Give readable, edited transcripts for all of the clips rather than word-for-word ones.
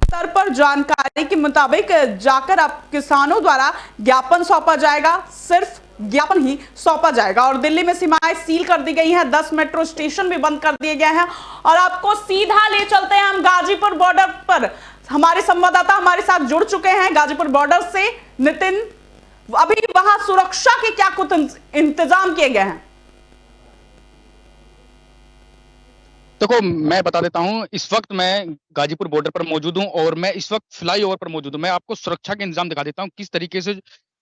स्तर पर जानकारी के मुताबिक जाकर अब किसानों द्वारा ज्ञापन सौंपा जाएगा, सिर्फ ज्ञापन ही सौंपा जाएगा। और दिल्ली में सीमाएं सील कर दी गई हैं, 10 मेट्रो स्टेशन भी बंद कर दिए गए हैं। और आपको सीधा ले चलते हैं हम गाजीपुर बॉर्डर पर। हमारे संवाददाता हमारे साथ जुड़ चुके हैं गाजीपुर बॉर्डर से। नितिन, अभी वहां सुरक्षा के क्या कुछ इंतजाम किए गए हैं? देखो, मैं बता देता हूं, इस वक्त मैं गाजीपुर बॉर्डर पर मौजूद हूं और मैं इस वक्त फ्लाईओवर पर मौजूद हूं। मैं आपको सुरक्षा के इंतजाम दिखा देता हूं, किस तरीके से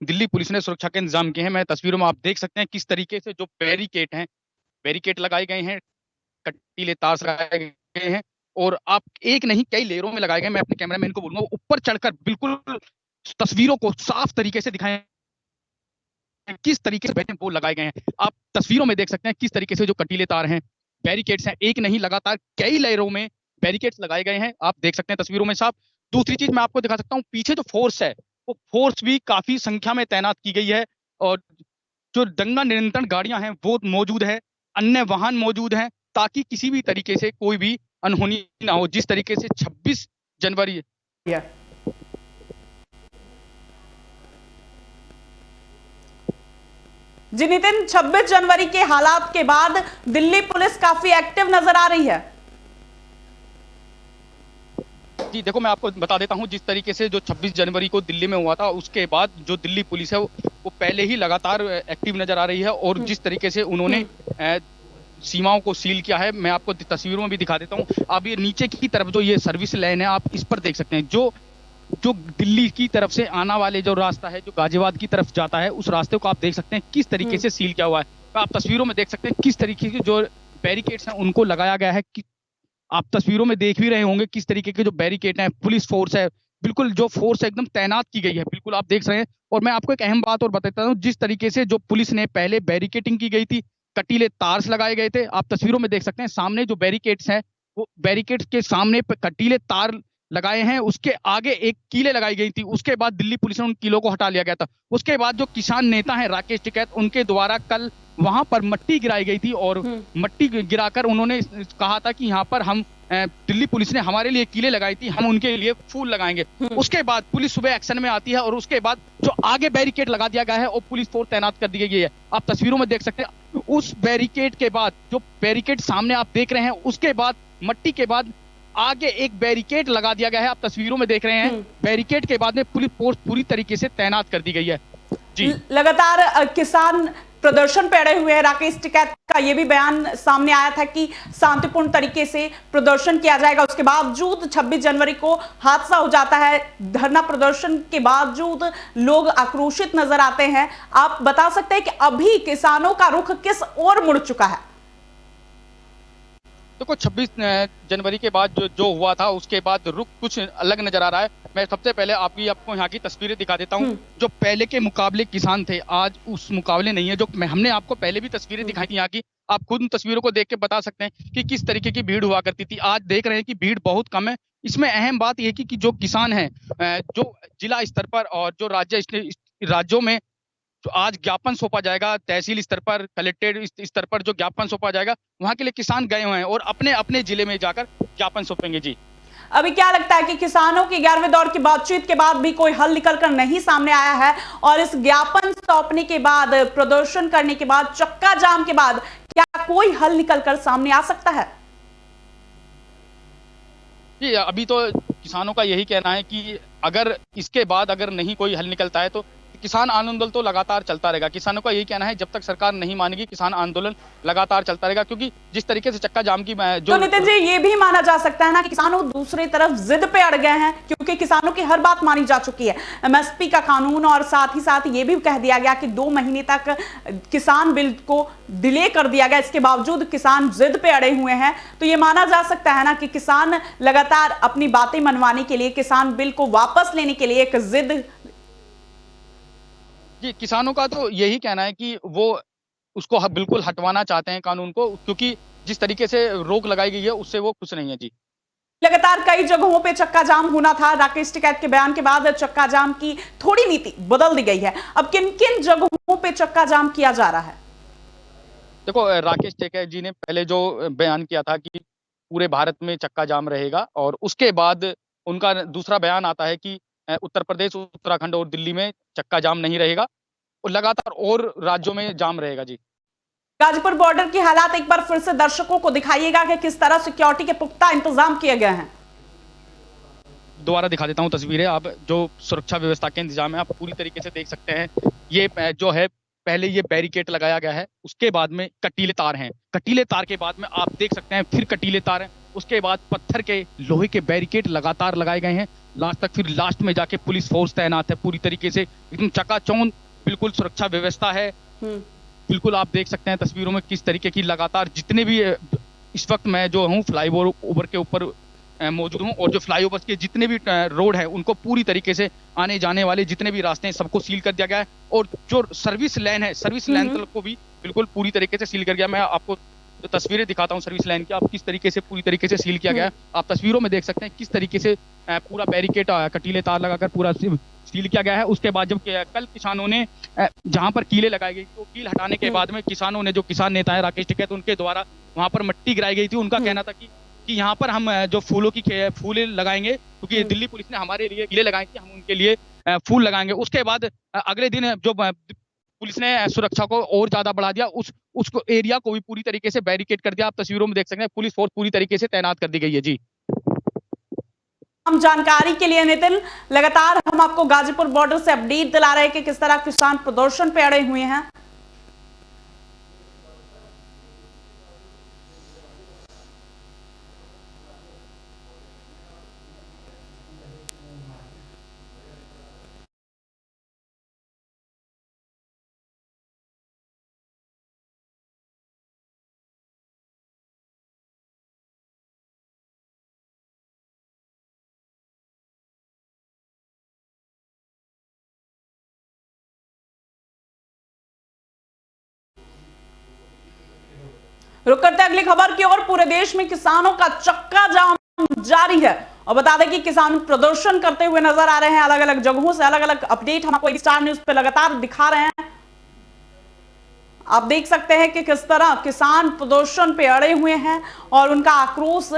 दिल्ली पुलिस ने सुरक्षा के इंतजाम किए हैं। मैं तस्वीरों में आप देख सकते हैं किस तरीके से जो बैरिकेड लगाए गए हैं, कटीले तार लगाए गए हैं और आप एक नहीं कई लेयरों में लगाए गए। मैं अपने कैमरामैन को बोलूंगा ऊपर चढ़कर बिल्कुल तस्वीरों को साफ तरीके से दिखाएं, किस तरीके से बैठे वो लगाए गए हैं। आप तस्वीरों में देख सकते हैं किस तरीके से जो कटीले तार हैं, बैरिकेड्स हैं, एक नहीं लगातार कई लेयरों में बैरिकेड्स लगाए गए हैं। आप देख सकते हैं तस्वीरों में साफ। दूसरी चीज मैं आपको दिखा सकता हूँ, पीछे जो फोर्स है वो फोर्स भी काफी संख्या में तैनात की गई है और जो दंगा नियंत्रण गाड़ियां हैं वो मौजूद है, अन्य वाहन मौजूद हैं, ताकि किसी भी तरीके से कोई भी अनहोनी ना हो। जिस तरीके से 26 जनवरी जी नितिन, 26 जनवरी के हालात के बाद दिल्ली पुलिस काफी एक्टिव नजर आ रही है। जी देखो, मैं आपको बता देता हूं, जिस तरीके से जो 26 जनवरी को दिल्ली में हुआ था उसके बाद जो दिल्ली पुलिस है वो पहले ही लगातार एक्टिव नजर आ रही है और जिस तरीके से उन्होंने सीमाओं को सील किया है, मैं आपको तस्वीरों में भी दिखा देता हूं। अब ये नीचे की तरफ जो ये सर्विस लाइन है, आप इस पर देख सकते हैं, जो दिल्ली की तरफ से आना वाले जो रास्ता है, जो गाजियाबाद की तरफ जाता है, उस रास्ते को आप देख सकते हैं किस तरीके से सील किया हुआ है। तो आप तस्वीरों में देख सकते हैं किस तरीके के जो बैरिकेड्स हैं उनको लगाया गया है। कि आप तस्वीरों में देख भी रहे होंगे किस तरीके के जो बैरिकेड हैं, पुलिस फोर्स है, बिल्कुल जो फोर्स है एकदम तैनात की गई है, बिल्कुल आप देख रहे हैं। और मैं आपको एक अहम बात और बताता हूँ, जिस तरीके से जो पुलिस ने पहले बैरिकेडिंग की गई थी, कटीले तार्स लगाए गए थे, आप तस्वीरों में देख सकते हैं सामने जो बैरिकेड्स हैं वो बैरिकेड्स के सामने कटीले तार लगाए हैं, उसके आगे एक कीले लगाई गई थी। उसके बाद दिल्ली पुलिस ने उन कीलों को हटा लिया गया था। उसके बाद जो किसान नेता हैं राकेश टिकैत, उनके द्वारा कल वहां पर मट्टी गिराई गई थी और मट्टी गिराकर उन्होंने कहा था कि यहाँ पर हम दिल्ली पुलिस ने हमारे लिए कीले लगाई थी, हम उनके लिए फूल लगाएंगे। उसके बाद पुलिस सुबह एक्शन में आती है और उसके बाद जो आगे बैरिकेड लगा दिया गया है और पुलिस फोर्स तैनात कर दी गई है। आप तस्वीरों में देख सकते हैं उस बैरिकेड के बाद, जो बैरिकेड सामने आप देख रहे हैं, उसके बाद मट्टी के बाद आगे एक बैरिकेड लगा दिया गया है। आप तस्वीरों में देख रहे हैं बैरिकेड के बाद में पुलिस फोर्स पूरी तरीके से तैनात कर दी गई है। जी, लगातार किसान प्रदर्शन पे अड़े हुए हैं। राकेश टिकैत का यह भी बयान सामने आया था कि शांतिपूर्ण तरीके से प्रदर्शन किया जाएगा। उसके बावजूद 26 जनवरी को हादसा हो जाता है। धरना प्रदर्शन के बावजूद लोग आक्रोशित नजर आते हैं। आप बता सकते हैं कि अभी किसानों का रुख किस ओर मुड़ चुका है? देखो, 26 जनवरी के बाद जो हुआ था उसके बाद रुख कुछ अलग नजर आ रहा है। मैं सबसे पहले आपको यहाँ की तस्वीरें दिखा देता हूँ। जो पहले के मुकाबले किसान थे, आज उस मुकाबले नहीं है। जो हमने आपको पहले भी तस्वीरें दिखाई थी यहाँ की, आप खुद उन तस्वीरों को देख के बता सकते हैं कि किस तरीके की भीड़ हुआ करती थी। आज देख रहे हैं कि भीड़ बहुत कम है। इसमें अहम बात यह कि जो किसान है, जो जिला स्तर पर और जो राज्यों में तो आज ज्ञापन सौंपा जाएगा, तहसील स्तर पर, कलेक्ट्रेट स्तर पर जो ज्ञापन सौंपा जाएगा, वहां के लिए किसान गए हुए हैं और अपने अपने जिले में जाकर ज्ञापन सौंपेंगे। जी, अभी क्या लगता है कि किसानों की 11वें दौर की बातचीत के बाद भी कोई हल निकलकर नहीं सामने आया है और इस ज्ञापन सौंपने के बाद, प्रदर्शन करने के बाद, चक्का जाम के बाद क्या कोई हल निकलकर सामने आ सकता है? जी, अभी तो किसानों का यही कहना है कि अगर इसके बाद अगर नहीं कोई हल निकलता है तो किसान आंदोलन तो लगातार चलता रहेगा। किसानों का यही कहना है, जब तक सरकार नहीं मानेगी किसान आंदोलन लगातार चलता रहेगा। क्योंकि जिस तरीके से चक्का जाम की जो तो नितिन जी, ये भी माना जा सकता है ना कि किसानों दूसरी तरफ जिद पे अड़ गए हैं, क्योंकि किसानों की हर बात मानी जा चुकी है, एमएसपी का कानून, और साथ ही साथ ये भी कह दिया गया कि 2 महीने तक किसान बिल को डिले कर दिया गया। इसके बावजूद किसान जिद पे अड़े हुए हैं। तो ये माना जा सकता है ना कि किसान लगातार अपनी बातें मनवाने के लिए, किसान बिल को वापस लेने के लिए एक जिद। जी, किसानों का तो यही कहना है कि वो उसको बिल्कुल हटवाना चाहते हैं कानून को, क्योंकि जिस तरीके से रोक लगाई गई है उससे वो खुश नहीं है। जी, लगातार कई जगहों पे चक्का जाम होना था। राकेश टिकैत के बयान के बाद चक्का जाम की थोड़ी नीति बदल दी गई है। अब किन किन जगहों पे चक्का जाम किया जा रहा है? देखो, राकेश टिकैत जी ने पहले जो बयान किया था कि पूरे भारत में चक्का जाम रहेगा और उसके बाद उनका दूसरा बयान आता है कि उत्तर प्रदेश, उत्तराखंड और दिल्ली में चक्का जाम नहीं रहेगा और लगातार और राज्यों में जाम रहेगा जी। गाजीपुर बॉर्डर की हालात एक बार फिर से दर्शकों को दिखाइएगा कि किस तरह सिक्योरिटी के पुख्ता इंतजाम किए गए हैं। दोबारा दिखा देता हूं तस्वीरें। आप जो सुरक्षा व्यवस्था के इंतजाम है आप पूरी तरीके से देख सकते हैं। ये जो है पहले ये बैरिकेड लगाया गया है, उसके बाद में कटीले तार हैं, कटीले तार के बाद में आप देख सकते हैं फिर कटीले तार हैं, उसके बाद पत्थर के लोहे के बैरिकेड लगातार लगाए गए हैं लास्ट तक। फिर लास्ट में जाके पुलिस फोर्स तैनात है पूरी तरीके से, एकदम चकाचौंध बिल्कुल सुरक्षा व्यवस्था है। बिल्कुल आप देख सकते हैं तस्वीरों में किस तरीके की लगातार जितने भी इस वक्त मैं जो हूँ फ्लाईओवर के ऊपर मौजूद हूँ और जो फ्लाईओवर के जितने भी रोड है उनको पूरी तरीके से आने जाने वाले जितने भी रास्ते हैं सबको सील कर दिया गया है और जो सर्विस लाइन है सर्विस लाइन तक को भी बिल्कुल पूरी तरीके से सील कर गया। मैं आपको जो तस्वीरें दिखाता हूँ सर्विस लाइन की, आप किस तरीके से पूरी तरीके से सील किया गया है। आप तस्वीरों में देख सकते हैं किस तरीके से पूरा बैरिकेड कटीले तार लगाकर पूरा सील किया गया है। उसके बाद जब कल किसानों ने जहां पर कीले लगाई गई तो कील हटाने के बाद में किसानों ने जो किसान नेता है राकेश टिकैत उनके द्वारा वहां पर मिट्टी गिराई गई थी। उनका कहना था कि यहाँ पर हम जो फूलों की फूल लगाएंगे क्योंकि दिल्ली पुलिस ने हमारे लिए कीले लगाए थे, हम उनके लिए फूल लगाएंगे। उसके बाद अगले दिन जो पुलिस ने सुरक्षा को और ज्यादा बढ़ा दिया, उसको एरिया को भी पूरी तरीके से बैरिकेड कर दिया। आप तस्वीरों में देख सकते हैं पुलिस फोर्स पूरी तरीके से तैनात कर दी गई है जी। हम जानकारी के लिए नितिन, लगातार हम आपको गाजीपुर बॉर्डर से अपडेट दिला रहे हैं कि किस तरह किसान प्रदर्शन पे अड़े हुए हैं। रुक करते अगली खबर की ओर। पूरे देश में किसानों का चक्का जाम जारी है और बता दें कि किसान प्रदर्शन करते हुए नजर आ रहे हैं। अलग अलग जगहों से अलग अलग अपडेट हम आपको स्टार न्यूज पे लगातार दिखा रहे हैं। आप देख सकते हैं कि किस तरह किसान प्रदर्शन पे अड़े हुए हैं और उनका आक्रोश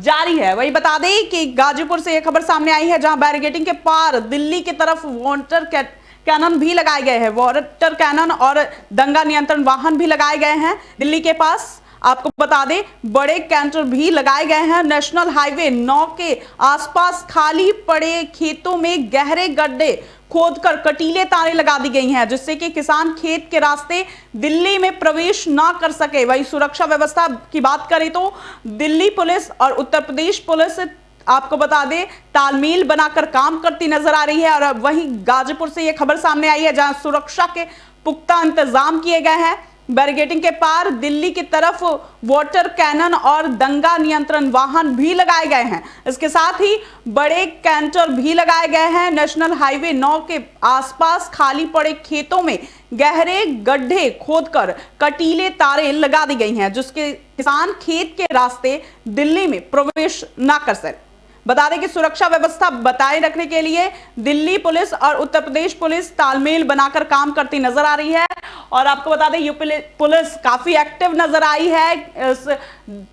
जारी है। वही बता दें कि गाजीपुर से यह खबर सामने आई है जहां बैरिकेडिंग के पार दिल्ली की तरफ वाटर कैनन भी लगाए गए हैं। वाटर कैनन और दंगा नियंत्रण वाहन भी लगाए गए हैं दिल्ली के पास। आपको बता दें बड़े कैंटर भी लगाए गए हैं। नेशनल हाईवे 9 के आसपास खाली पड़े खेतों में गहरे गड्ढे खोदकर कटीले तारें लगा दी गई हैं जिससे कि किसान खेत के रास्ते दिल्ली में प्रवेश ना कर सके। वही सुरक्षा व्यवस्था की बात करें तो दिल्ली पुलिस और उत्तर प्रदेश पुलिस आपको बता दें तालमेल बनाकर काम करती नजर आ रही है। और वहीं गाजीपुर से यह खबर सामने आई है जहां सुरक्षा के पुख्ता इंतजाम किए गए हैं। बैरिकेडिंग के पार दिल्ली की तरफ वाटर कैनन और दंगा नियंत्रण वाहन भी लगाए गए हैं। इसके साथ ही बड़े कैंटर भी लगाए गए हैं। नेशनल हाईवे 9 के आसपास खाली पड़े खेतों में गहरे गड्ढे खोदकर कटीले तारें लगा दी गई हैं जिसके किसान खेत के रास्ते दिल्ली में प्रवेश ना कर सके। बता दें कि सुरक्षा व्यवस्था बताए रखने के लिए दिल्ली पुलिस और उत्तर प्रदेश पुलिस तालमेल बनाकर काम करती नजर आ रही है। और आपको बता दें यूपी पुलिस काफी एक्टिव नजर आई है।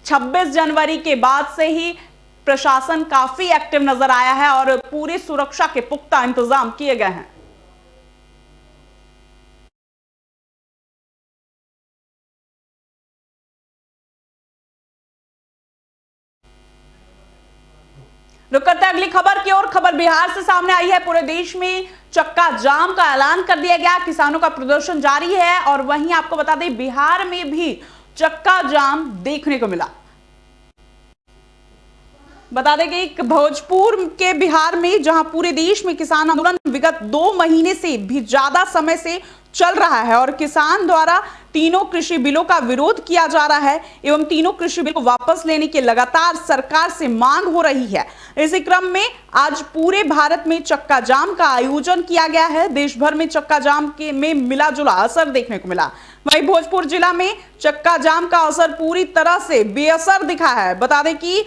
26 जनवरी के बाद से ही प्रशासन काफी एक्टिव नजर आया है और पूरी सुरक्षा के पुख्ता इंतजाम किए गए हैं। रुक करते अगली खबर की ओर। खबर बिहार से सामने आई है। पूरे देश में चक्का जाम का ऐलान कर दिया गया। किसानों का प्रदर्शन जारी है और वहीं आपको बता दें बिहार में भी चक्का जाम देखने को मिला। बता दें कि भोजपुर के बिहार में जहां पूरे देश में किसान आंदोलन विगत 2 महीने से भी ज्यादा समय से चल रहा है और किसान द्वारा तीनों कृषि बिलों का विरोध किया जा रहा है एवं तीनों कृषि बिल को वापस लेने की लगातार सरकार से मांग हो रही है। इसी क्रम में आज पूरे भारत में चक्का जाम का आयोजन किया गया है। देश भर में चक्का जाम में मिला जुला असर देखने को मिला। वहीं भोजपुर जिला में चक्का जाम का असर पूरी तरह से बेअसर दिखा है। बता दें कि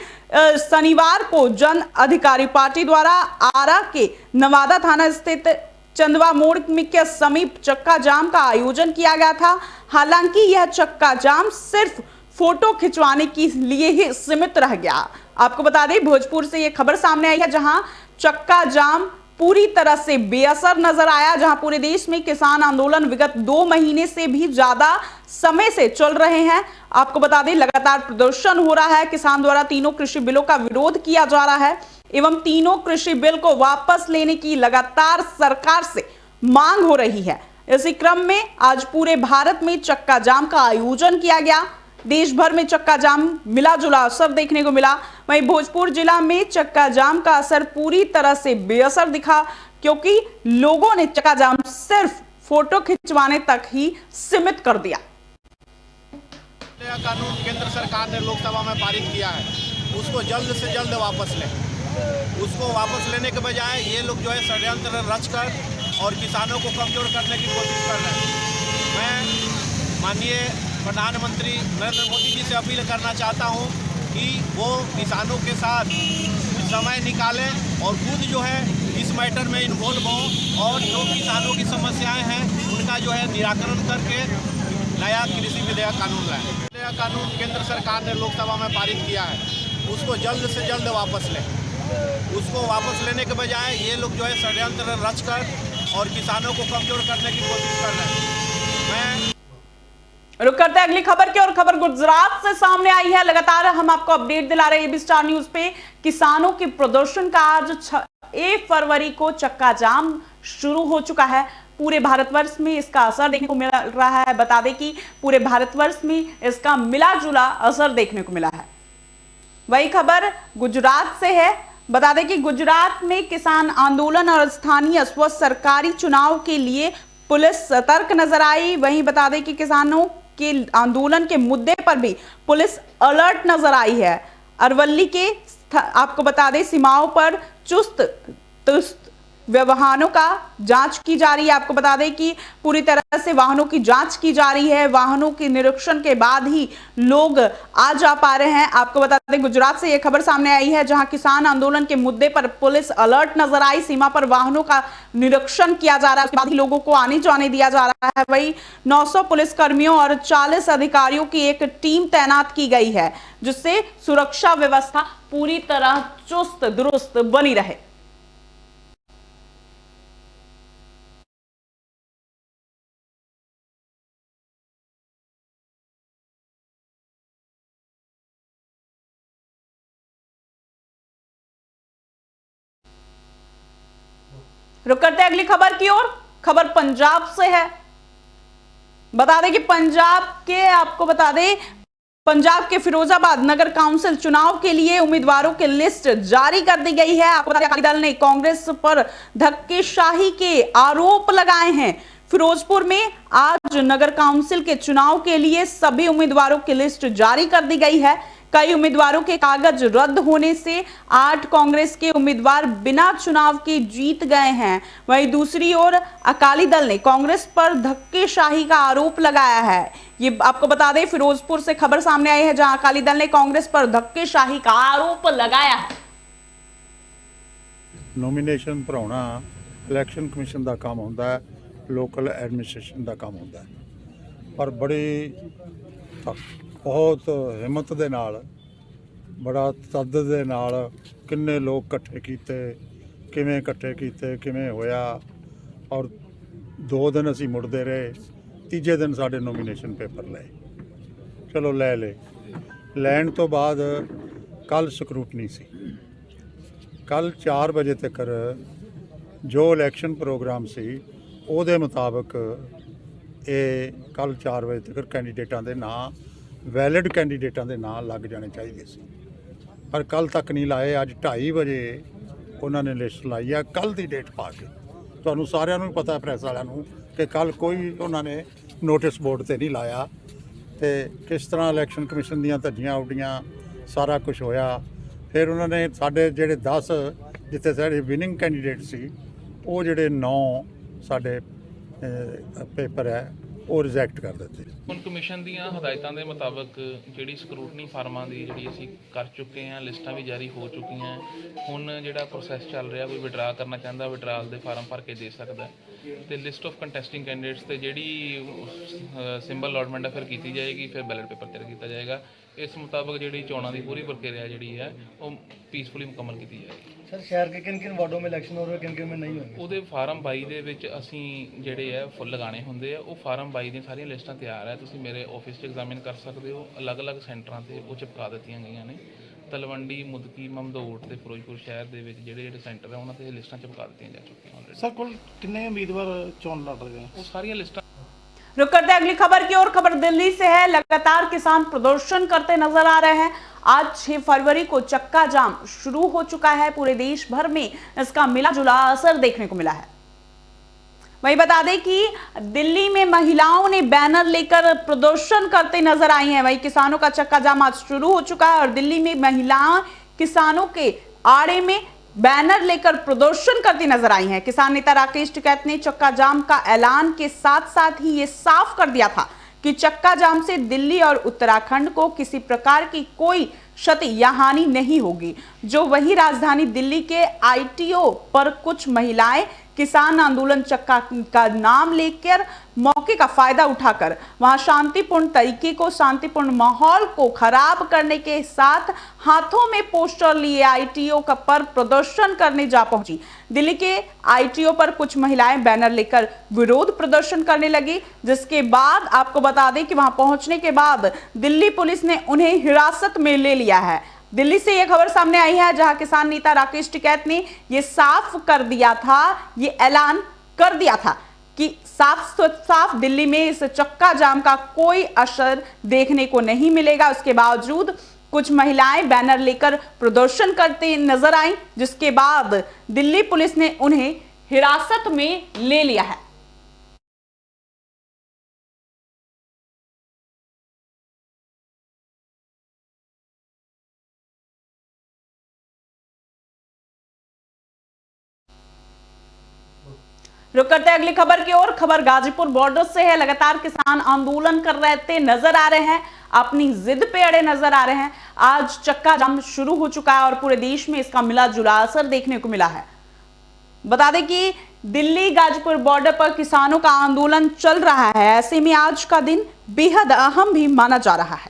शनिवार को जन अधिकारी पार्टी द्वारा आरा के नवादा थाना स्थित चंदवा मोड़ के समीप चक्का जाम का आयोजन किया गया था। हालांकि यह चक्का जाम सिर्फ फोटो खिंचवाने के लिए ही सीमित रह गया। आपको बता दें भोजपुर से यह खबर सामने आई है, जहां चक्का जाम पूरी तरह से बेअसर नजर आया, जहां पूरे देश में किसान आंदोलन विगत 2 महीने से भी ज्यादा समय से चल रहे हैं। आपको बता दें लगातार प्रदर्शन हो रहा है, किसान द्वारा तीनों कृषि बिलों का विरोध किया जा रहा है एवं तीनों कृषि बिल को वापस लेने की लगातार सरकार से मांग हो रही है। इसी क्रम में आज पूरे भारत में चक्का जाम का आयोजन किया गया। देश भर में चक्का जाम मिला जुला असर देखने को मिला। वहीं भोजपुर जिला में चक्का जाम का असर पूरी तरह से बेअसर दिखा, क्योंकि लोगों ने चक्का जाम सिर्फ फोटो खिंचवाने तक ही सीमित कर दिया। यह कानून केंद्र सरकार ने लोकसभा में पारित किया है, उसको जल्द से जल्द वापस लें। उसको वापस लेने के बजाय ये लोग जो है षड्यंत्र रचकर और किसानों को कमजोर करने की कोशिश कर रहे हैं। मैं माननीय प्रधानमंत्री नरेंद्र मोदी जी से अपील करना चाहता हूं कि वो किसानों के साथ कुछ समय निकालें और खुद जो है इस मैटर में इन्वॉल्व हों और जो किसानों की समस्याएं हैं उनका जो है निराकरण करके नया कृषि विधेयक कानून लाएं। यह कानून केंद्र सरकार ने लोकसभा में पारित किया है, उसको जल्द से जल्द वापस लें। उसको वापस लेने के बजाय ये लोग जो है षड्यंत्र रचकर और किसानों को कमजोर करने की कोशिश कर रहे हैं। मैं रुक करते हैं अगली खबर की और खबर गुजरात से सामने आई है। लगातार हम आपको अपडेट दिला रहे हैं एबी स्टार न्यूज पे। किसानों के प्रदर्शन का आज 1 फरवरी को चक्का जाम शुरू हो चुका है। पूरे भारतवर्ष में इसका असर देखने को मिल रहा है। बता दें कि पूरे भारतवर्ष में इसका मिला जुला असर देखने को मिला है। वही खबर गुजरात से है। बता दें कि गुजरात में किसान आंदोलन और स्थानीय स्व सरकारी चुनाव के लिए पुलिस सतर्क नजर आई। वहीं बता दें कि किसानों के आंदोलन के मुद्दे पर भी पुलिस अलर्ट नजर आई है। अरवली के आपको बता दें सीमाओं पर चुस्त वाहनों का जांच की जा रही है। आपको बता दें कि पूरी तरह से वाहनों की जांच की जा रही है। वाहनों के निरीक्षण के बाद ही लोग आ जा पा रहे हैं। आपको बता दें गुजरात से यह खबर सामने आई है, जहां किसान आंदोलन के मुद्दे पर पुलिस अलर्ट नजर आई। सीमा पर वाहनों का निरीक्षण किया जा रहा है, उसके बाद ही लोगों को आने जाने दिया जा रहा है। वही 900 पुलिसकर्मियों और 40 अधिकारियों की एक टीम तैनात की गई है, जिससे सुरक्षा व्यवस्था पूरी तरह चुस्त दुरुस्त बनी रहे। रुक करते हैं अगली खबर की ओर। खबर पंजाब से है। बता दें कि पंजाब के फिरोजाबाद नगर काउंसिल चुनाव के लिए उम्मीदवारों की लिस्ट जारी कर दी गई है। आपको बता दें अकाली दल ने कांग्रेस पर धक्केशाही के आरोप लगाए हैं। फिरोजपुर में आज नगर काउंसिल के चुनाव के लिए सभी उम्मीदवारों की लिस्ट जारी कर दी गई है। कई उम्मीदवारों के कागज रद्द होने से 8 कांग्रेस के उम्मीदवार बिना चुनाव के जीत गए हैं। वहीं दूसरी ओर अकाली दल ने कांग्रेस पर धक्केशाही का आरोप लगाया है। ये आपको बता दें फिरोजपुर से खबर सामने आई है, जहां अकाली दल ने कांग्रेस पर धक्केशाही का आरोप लगाया है। नोमीनेशन भराउणा इलैक्शन कमीशन का काम होता है, लोकल एडमिनिस्ट्रेशन का काम होता है। पर बड़ी बहुत हिम्मत दे नाल, बड़ा तदद दे नाल किन्ने लोग इकट्ठे कीते, किवें इकट्ठे कीते, किवें होया, और 2 दिन असीं मुड़दे रहे। तीजे दिन साडे नोमीनेशन पेपर लए, चलो ले लैण तो बाद कल स्क्रूटनी सी। कल 4 बजे तक जो इलैक्शन प्रोग्राम सी ਉਹਦੇ मुताबिक ਇਹ कल 4 बजे तक कैंਡੀਡੇਟਾਂ ਦੇ ਨਾਂ, वैलिड कैंਡੀਡੇਟਾਂ ਦੇ ਨਾਂ ਲੱਗ ਜਾਣੇ ਚਾਹੀਦੇ ਸੀ, ਪਰ ਕੱਲ ਤੱਕ ਨਹੀਂ ਲਾਏ। ਅੱਜ 2:30 ਵਜੇ ਉਹਨਾਂ ਨੇ ਲਿਸਟ ਲਾਈ ਆ ਕੱਲ ਦੀ ਡੇਟ ਪਾ ਕੇ। ਤੁਹਾਨੂੰ ਸਾਰਿਆਂ ਨੂੰ ਪਤਾ, ਪ੍ਰੈਸ ਵਾਲਿਆਂ ਨੂੰ, ਕਿ ਕੱਲ ਕੋਈ ਉਹਨਾਂ ਨੇ ਨੋਟਿਸ ਬੋਰਡ ਤੇ ਨਹੀਂ ਲਾਇਆ ਤੇ ਕਿਸ ਤਰ੍ਹਾਂ ਇਲੈਕਸ਼ਨ ਕਮਿਸ਼ਨ ਦੀਆਂ ਧੱਜੀਆਂ ਉੱਡੀਆਂ, ਸਾਰਾ ਕੁਝ ਹੋਇਆ। ਫਿਰ ਉਹਨਾਂ ਨੇ ਸਾਡੇ ਜਿਹੜੇ 10 ਜਿੱਥੇ ਸਾਡੇ ਵਿਨਿੰਗ ਕੈਂਡੀਡੇਟ ਸੀ, ਉਹ ਜਿਹੜੇ 9 ਸਾਡੇ पेपर है वो रिजैक्ट कर देते। ਹੁਣ ਕਮਿਸ਼ਨ ਦੀਆਂ ਹਦਾਇਤਾਂ ਦੇ ਮੁਤਾਬਕ ਜਿਹੜੀ ਸਕਰੂਟਨੀ ਫਾਰਮਾਂ ਦੀ ਜਿਹੜੀ ਅਸੀਂ ਕਰ ਚੁੱਕੇ ਹਾਂ, ਲਿਸਟਾਂ ਵੀ ਜਾਰੀ ਹੋ ਚੁੱਕੀਆਂ। ਹੁਣ ਜਿਹੜਾ ਪ੍ਰੋਸੈਸ ਚੱਲ ਰਿਹਾ, ਕੋਈ ਵਿਡਰਾ ਕਰਨਾ ਚਾਹੁੰਦਾ ਵਿਡਰਾਲ ਦੇ ਫਾਰਮ ਭਰ ਕੇ ਦੇ ਸਕਦਾ ਤੇ ਲਿਸਟ ਆਫ ਕੰਟੈਸਟਿੰਗ ਕੈਂਡੀਡੇਟਸ ਤੇ ਜਿਹੜੀ ਸਿੰਬਲ ਅਲਾਟਮੈਂਟ ਹੈ ਫਿਰ ਕੀਤੀ ਜਾਏਗੀ, ਫਿਰ ਬੈਲਟ ਪੇਪਰ ਤਿਆਰ ਕੀਤਾ ਜਾਏਗਾ। ਇਸ ਮੁਤਾਬਕ ਜਿਹੜੀ ਚੋਣਾਂ ਦੀ ਪੂਰੀ ਪ੍ਰਕਿਰਿਆ ਜਿਹੜੀ ਹੈ ਉਹ ਪੀਸਫੁਲੀ ਮੁਕੰਮਲ ਕੀਤੀ ਜਾਏਗੀ। सर शहर के किन किन वार्डों में इलेक्शन हो रहे हैं, किन किन में नहीं होंगे? ਉਹਦੇ ਫਾਰਮ 22 ਦੇ ਵਿੱਚ ਅਸੀਂ ਜਿਹੜੇ ਹੈ ਫੁੱਲ ਲਗਾਣੇ ਹੁੰਦੇ ਆ। ਉਹ ਫਾਰਮ 22 ਦੀਆਂ ਸਾਰੀਆਂ ਲਿਸਟਾਂ ਤਿਆਰ ਹੈ, ਤੁਸੀਂ ਮੇਰੇ ਆਫਿਸ 'ਚ ਐਗਜ਼ਾਮਿਨ ਕਰ ਸਕਦੇ ਹੋ। ਅਲੱਗ-ਅਲੱਗ ਸੈਂਟਰਾਂ ਤੇ ਉਹ ਚਿਪਕਾ ਦਿੱਤੀਆਂ ਗਈਆਂ ਨੇ। ਤਲਵੰਡੀ, ਮੁਦਕੀ, ਮਮਦੋਟ ਤੇ ਫਿਰੋਜ਼ਪੁਰ ਸ਼ਹਿਰ ਦੇ ਵਿੱਚ ਜਿਹੜੇ ਸੈਂਟਰ ਹੈ ਉਹਨਾਂ ਤੇ ਲਿਸਟਾਂ ਚਿਪਕਾ ਦਿੱਤੀਆਂ ਜਾ ਚੁੱਕੀਆਂ ਆਲਰੇਡੀ। सर कुल कितने उम्मीदवार चोन लड़ रहे हैं? ਉਹ ਸਾਰੀਆਂ ਲਿਸਟਾਂ रुक करते हैं अगली खबर की ओर। खबर दिल्ली से है। लगातार किसान प्रदर्शन करते नजर आ रहे हैं। आज 6 फरवरी को चक्का जाम शुरू हो चुका है। पूरे देश भर में इसका मिला जुला असर देखने को मिला है। वहीं बता दें कि दिल्ली में महिलाओं ने बैनर लेकर प्रदर्शन करते नजर आई हैं। वहीं किसानों का चक्का जाम आज शुरू हो चुका है और दिल्ली में महिलाएं किसानों के आड़े में बैनर लेकर प्रदर्शन करती नजर आई हैं। किसान नेता राकेश टिकैत ने चक्का जाम का ऐलान के साथ साथ ही ये साफ कर दिया था कि चक्का जाम से दिल्ली और उत्तराखंड को किसी प्रकार की कोई क्षति या हानि नहीं होगी। जो वही राजधानी दिल्ली के आईटीओ पर कुछ महिलाएं किसान आंदोलन चक्का का नाम लेकर मौके का फायदा उठाकर वहां शांतिपूर्ण माहौल को खराब करने के साथ हाथों में पोस्टर लिए आईटीओ का पर प्रदर्शन करने जा पहुंची। दिल्ली के आईटीओ पर कुछ महिलाएं बैनर लेकर विरोध प्रदर्शन करने लगी, जिसके बाद आपको बता दें कि वहां पहुंचने के बाद दिल्ली पुलिस ने उन्हें हिरासत में ले लिया है। दिल्ली से यह खबर सामने आई है, जहां किसान नेता राकेश टिकैत ने यह साफ कर दिया था, ये ऐलान कर दिया था कि साफ दिल्ली में इस चक्का जाम का कोई असर देखने को नहीं मिलेगा। उसके बावजूद कुछ महिलाएं बैनर लेकर प्रदर्शन करते नजर आई, जिसके बाद दिल्ली पुलिस ने उन्हें हिरासत में ले लिया है। रुक करते हैं अगली खबर की ओर। खबर गाजीपुर बॉर्डर से है। लगातार किसान आंदोलन कर रहे नजर आ रहे हैं, अपनी जिद पे अड़े नजर आ रहे हैं। आज चक्का जाम शुरू हो चुका है और पूरे देश में इसका मिला जुला असर देखने को मिला है। बता दें कि दिल्ली गाजीपुर बॉर्डर पर किसानों का आंदोलन चल रहा है। ऐसे में आज का दिन बेहद अहम भी माना जा रहा है,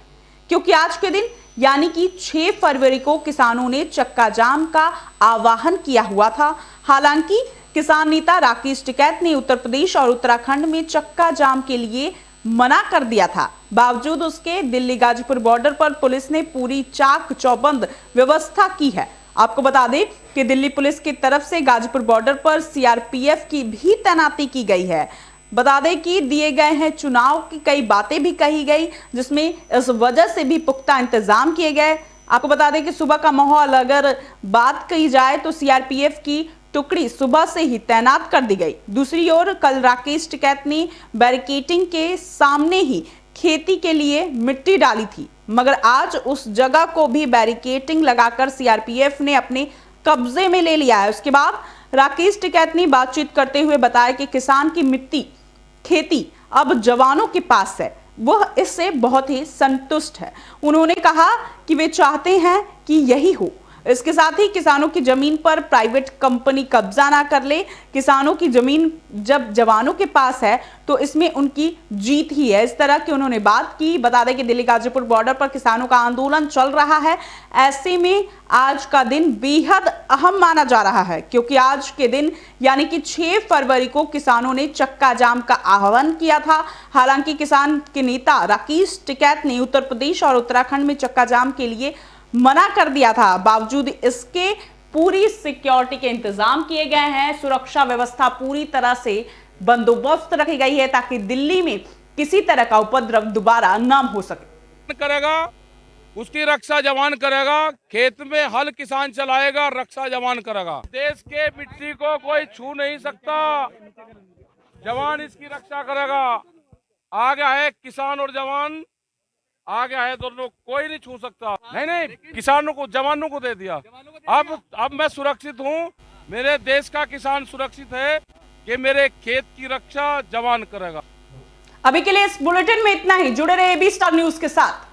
क्योंकि आज के दिन यानी कि 6 फरवरी को किसानों ने चक्का जाम का आह्वान किया हुआ था। हालांकि किसान नेता राकेश टिकैत ने उत्तर प्रदेश और उत्तराखंड में चक्का जाम के लिए मना कर दिया था। बावजूद उसके दिल्ली गाजीपुर बॉर्डर पर पुलिस ने पूरी चाक चौबंद व्यवस्था की है। आपको बता दें कि दिल्ली पुलिस की तरफ से गाजीपुर बॉर्डर पर सीआरपीएफ की भी तैनाती की गई है। बता दें कि दिए गए हैं चुनाव की कई बातें भी कही गई, जिसमें इस वजह से भी पुख्ता इंतजाम किए गए। आपको बता दें कि सुबह का माहौल अगर बात की जाए तो सीआरपीएफ की टुकड़ी सुबह से ही तैनात कर दी गई। दूसरी ओर कल राकेश टिकैत ने बैरिकेडिंग के सामने ही खेती के लिए मिट्टी डाली थी, मगर आज उस जगह को भी बैरिकेडिंग लगाकर सीआरपीएफ ने अपने कब्जे में ले लिया है। उसके बाद राकेश टिकैत ने बातचीत करते हुए बताया कि किसान की मिट्टी खेती अब जवानों के पास है, वह इससे बहुत ही संतुष्ट है। उन्होंने कहा कि वे चाहते हैं कि यही हो। इसके साथ ही किसानों की जमीन पर प्राइवेट कंपनी कब्जा ना कर ले। किसानों की जमीन जब जवानों के पास है तो इसमें उनकी जीत ही है। इस तरह की उन्होंने बात की। बता दें कि दिल्ली गाजीपुर बॉर्डर पर किसानों का आंदोलन चल रहा है। ऐसे में आज का दिन बेहद अहम माना जा रहा है, क्योंकि आज के दिन यानी कि 6 फरवरी को किसानों ने चक्का जाम का आह्वान किया था। हालांकि किसान के नेता राकेश टिकैत ने उत्तर प्रदेश और उत्तराखंड में चक्का जाम के लिए मना कर दिया था। बावजूद इसके पूरी सिक्योरिटी के इंतजाम किए गए हैं। सुरक्षा व्यवस्था पूरी तरह से बंदोबस्त रखी गई है, ताकि दिल्ली में किसी तरह का उपद्रव दोबारा न हो सके। करेगा उसकी रक्षा जवान करेगा। खेत में हल किसान चलाएगा, रक्षा जवान करेगा। देश के मिट्टी को कोई छू नहीं सकता, जवान इसकी रक्षा करेगा। आ गया है किसान और जवान, आ गया है दोनों, कोई नहीं छू सकता। नहीं, किसानों को जवानों को दे दिया। अब मैं सुरक्षित हूँ, मेरे देश का किसान सुरक्षित है कि मेरे खेत की रक्षा जवान करेगा। अभी के लिए इस बुलेटिन में इतना ही। जुड़े रहे एबी स्टार न्यूज के साथ।